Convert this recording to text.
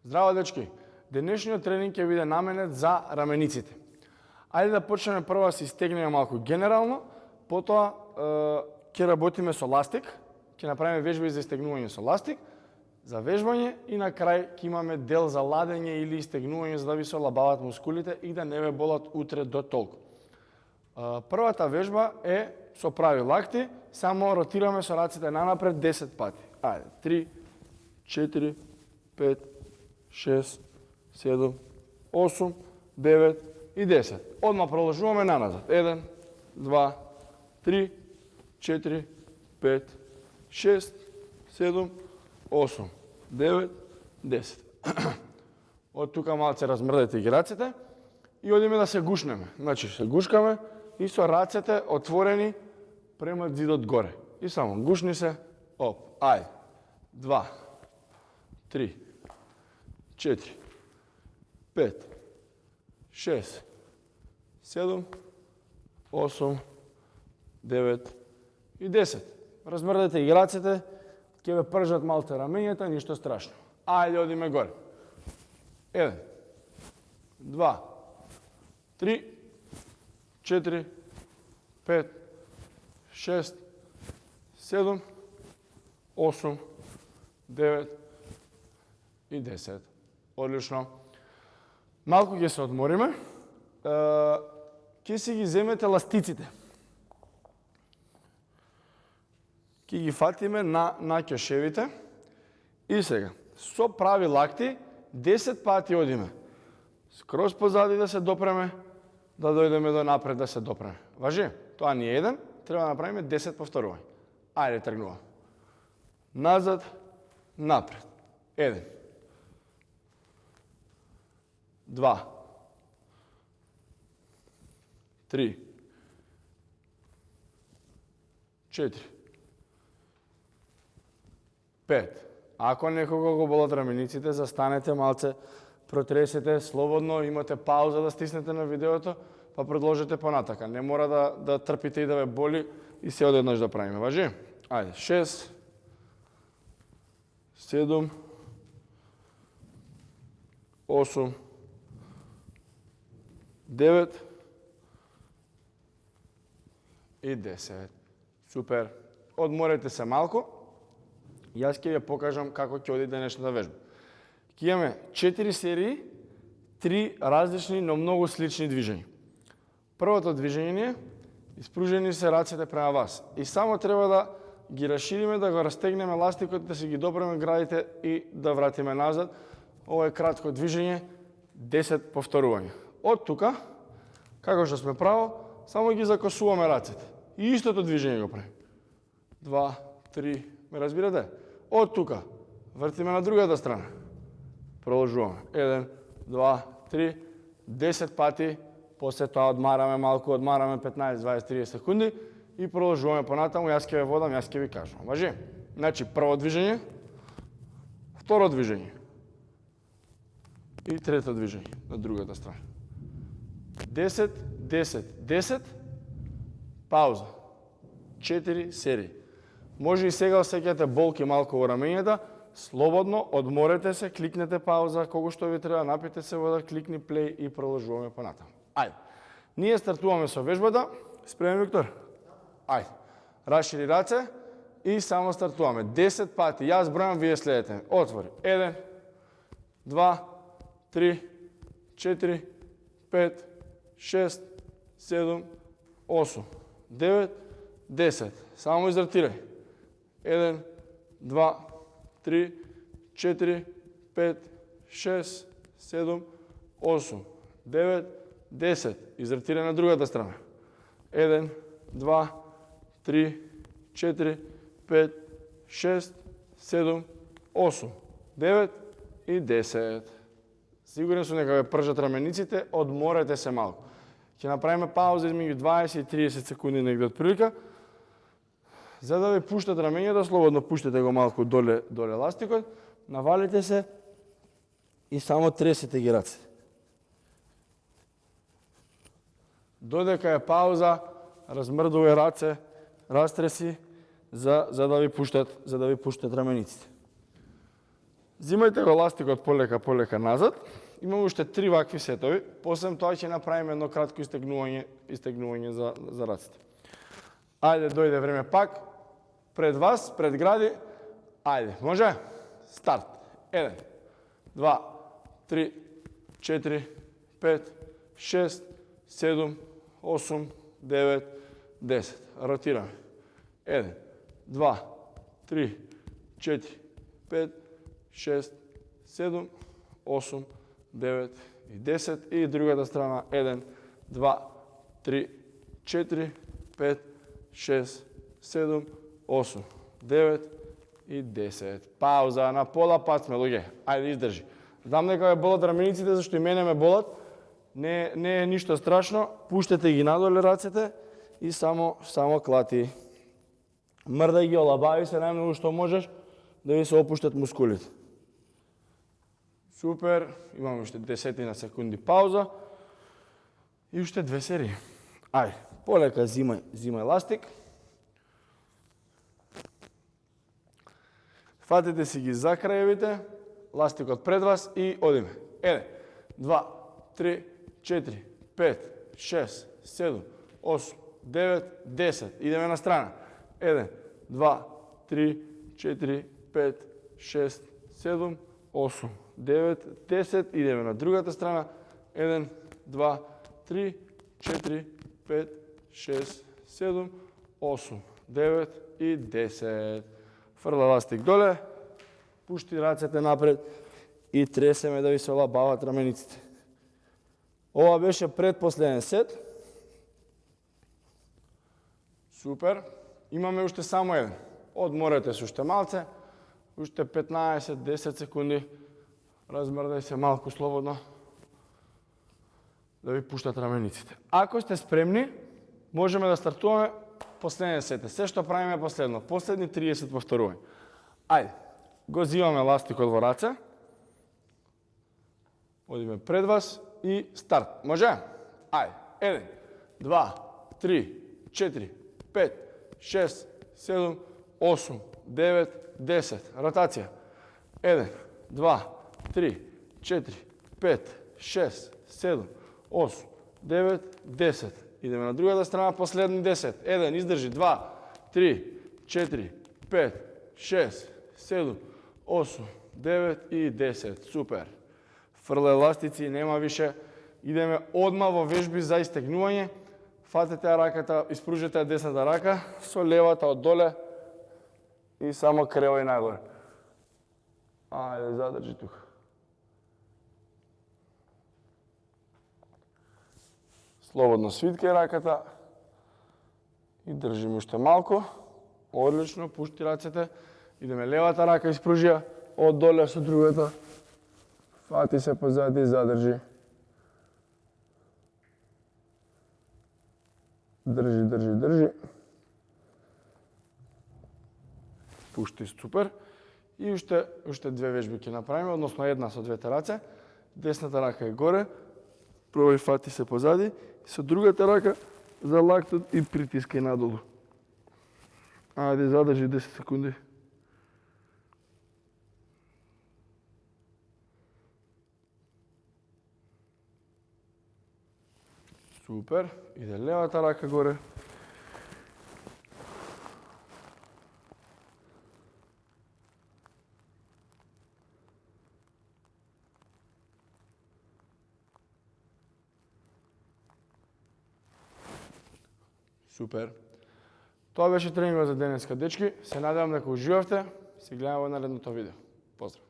Здраво, дечки! Денешниот тренинг ќе биде наменет за рамениците. Ајде да почнеме прво да се истегнеме малку генерално, потоа ќе работиме со ластик, ќе направиме вежби за истегнување со ластик, за вежбање и на крај ќе имаме дел за ладење или истегнување за да ви се олабават мускулите и да не ве болат утре до толку. Првата вежба е со прави лакти, само ротираме со рацете нанапред 10 пати. Ајде, 3, 4, 5, 6, 7, 8, 9 и 10. Одма продолжуваме наназад. 1, 2, 3, 4, 5, 6, 7, 8, 9, 10. Од тука малце размрдете ги рацете и одиме да се гушнеме. Значи, се гушкаме и со рацете отворени према зидот горе. И само гушни се, оп, ајде. 2, 3, 4, 5, 6, 7, 8, 9 и 10. Размрдете ги рацете, ќе ве пржат малте раменјата, ништо страшно. Ајде, одиме горе. 1, 2, 3, 4, 5, 6, 7, 8, 9 и 10. Одлично. Малку ќе се одмориме. Ќе си ги земете ластиците. Ќе ги фатиме на ќешевите. И сега, со прави лакти, 10 пати одиме. Скроз позади да се допреме, да дојдеме до напред да се допреме. Важи? Тоа ни е еден, треба да направиме 10 повторувања. Ајде, тргнуваме. Назад, напред. 1, 2, 3, 4, 5. Ако некого го болат рамениците, застанете малце, протресете слободно, имате пауза да стиснете на видеото, па продолжете понатака. Не мора да трпите и да ве боли и се одеднаш да правиме. Важи? Ајде, 6, 7, 8, 9 и 10. Супер. Одморете се малку. Јас ќе ви покажам како ќе оди денешната вежба. Ќе имаме 4 серии, 3 различни, но многу слични движења. Првото движење е испружени се рацете према вас. И само треба да ги расшириме, да го растегнеме ластикот, да си ги допреме градите и да вратиме назад. Ова е кратко движење, 10 повторувања. Од тука, како што сме право, само ги закосуваме рацете. И истото движење го правим. 2, 3, ме разбирате? Од тука, вртиме на другата страна. Продолжуваме. 1, 2, 3, 10 пати, после тоа одмараме малку, одмараме 15, 20, 30 секунди и продолжуваме понатаму, јас ќе ве водам, јас ќе ви кажам. Важи? Значи, прво движење, второ движење и трето движење на другата страна. 10, 10, 10, пауза. 4 серии. Може и сега осеќате болки малку во раменјата, слободно, одморете се, кликнете пауза, кога што ви треба, напите се вода, кликни плей и продолжуваме понатаму. Ајде. Ние стартуваме со вежбата. Спремен, Виктор? Ајде. Расшири раце и само стартуваме. 10 пати. Јас бројам, вие следете. Отвори. 1, 2, 3, 4, 5, 6, 7, 8, 9, 10. Само изротирај. 1, 2, 3, 4, 5, 6, 7, 8, 9, 10. Изротирај на другата страна. 1, 2, 3, 4, 5, 6, 7, 8, 9 и 10. Сигурен сум дека ве пржат рамениците, одморете се малку. Ќе направиме пауза измеѓу 20 и 30 секунди негде од прилика. За да ви пуштат раменјата, слободно пуштете го малку доле ластикот, навалите се и само тресете ги рацете. Додека е пауза, размрдувај раце, растреси за да ви пуштат рамениците. Зимајте го ластикот полека назад. Имаме уште 3 вакви сетови. После тоа ќе направиме едно кратко истегнување за раците. Ајде, дојде време пак. Пред вас, пред гради. Ајде, може? Старт. 1, 2, 3, 4, 5, 6, 7, 8, 9, 10. Ротираме. 1, 2, 3, 4, 5, 6, 7, 8, 9 и 10. И другата страна. 1, 2, 3, 4, 5, 6, 7, 8, 9 и 10. Пауза, на пола пат сме, луѓе. Ајде, издржи. Знам дека ме болат рамениците, зашто и мене ме болат. Не е ништо страшно. Пуштете ги надоле рацете и само клати. Мрдај ги, олабави се најмногу што можеш да ви се опуштат мускулите. Супер. Имаме уште 10 секунди пауза. И уште 2 серии. Ајде, полека зимај ластик. Фатете си ги за крајевите, ластикот пред вас и одиме. 1, 2, 3, 4, 5, 6, 7, 8, 9, 10. Идеме на страна. 1, 2, 3, 4, 5, 6, 7, 8, 9, 10. Идеме на другата страна. 1, 2, 3, 4, 5, 6, 7, 8, 9 и 10. Фрла ластик доле, пушти рацете напред и тресеме да ви се олабават рамениците. Ова беше предпоследен сет. Супер. Имаме уште само еден. Одморете се уште малце, уште 15-10 секунди. Размрдај се малку слободно да ви пуштат рамениците. Ако сте спремни, можеме да стартуваме последен сет. Се што правиме последно. Последни 30 повторувања. Ајде, го зиваме ластикот во раце. Одиме пред вас и старт. Може? Ајде. 1, 2, 3, 4, 5, 6, 7, 8, 9, 10. Ротација. 1, 2, 3, 4, 5, 6, 7, 8, 9, 10. Идеме на другата страна, последни 10. 1, издржи, 2, 3, 4, 5, 6, 7, 8, 9 и 10. Супер. Фрле еластици, нема више. Идеме одма во вежби за истегнување. Фатете раката, испружете десната рака со левата од доле и само кревај нагоре. Ајде, задржи тука. Слободно свиткај раката и држиме уште малку. Одлично, пушти рацете. Идеме левата рака испружија од доле со другата. Фати се позади и задржи. Држи. Пушти, супер. И уште две вежби ќе направиме, односно една со двете раце. Десната рака е горе. Пробај фати се позади. Со другата рака за лактот и притискај надолу. Ајде, задржи 10 секунди. Супер. Иде левата рака горе. Супер. Тоа беше тренингот за денеска, дечки. Се надевам дека уживавте. Се гледаме во наредното видео. Поздрав!